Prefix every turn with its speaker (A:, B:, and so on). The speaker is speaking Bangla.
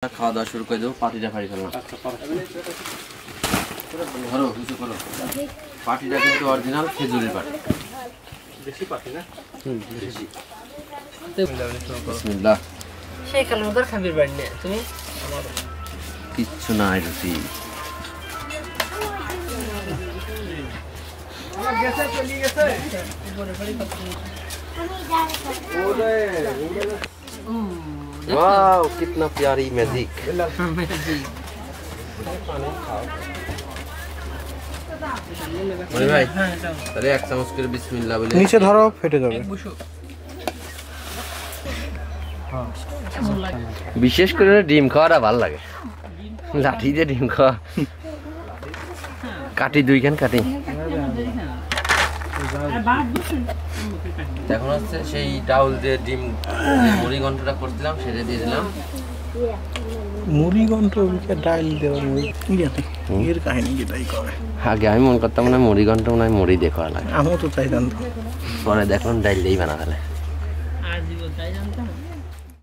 A: খাওয়া দাওয়া শুরু করে দেবো, পাটিটা ফাড়ি ফেললাম। ধরো কিছু করো, পাটিটা কিন্তু অরিজিনাল খেজুরের পাটি। বেশি পাটি না? বেশি। বিসমিল্লাহ।
B: সেই কালার খাবির বাড়ি না তুমি?
A: কিচ্ছু নাই রুচি। वाओ कितना प्यारी मैजिक। ভাই তাহলে এক চামচ করে বিসমিল্লাহ বলে
C: নিচে ধরো, ফেটে যাবে।
A: বিশেষ করে ডিম খাওয়াটা ভালো লাগে, লাঠি দিয়ে ডিম খাওয়া। কাটি দুইখান কাটি। এখন হচ্ছে সেই ডাউল দিয়ে ডিম মুড়ি ঘন্টটা করছিলাম, সেটা দিয়ে দিলাম।
C: মুড়ি ঘন্ট ডাল দেওয়া এর কাহিনী যেটাই করে।
A: আগে আমি মনে করতাম না মুড়ি ঘন্ট মনে হয় মুড়ি দিয়ে খাওয়া লাগে,
C: আমিও তো তাই জানতাম।
A: পরে দেখলাম ডাইল দিয়েই বানা ফেলে।
B: আর দিব তাই জানতাম।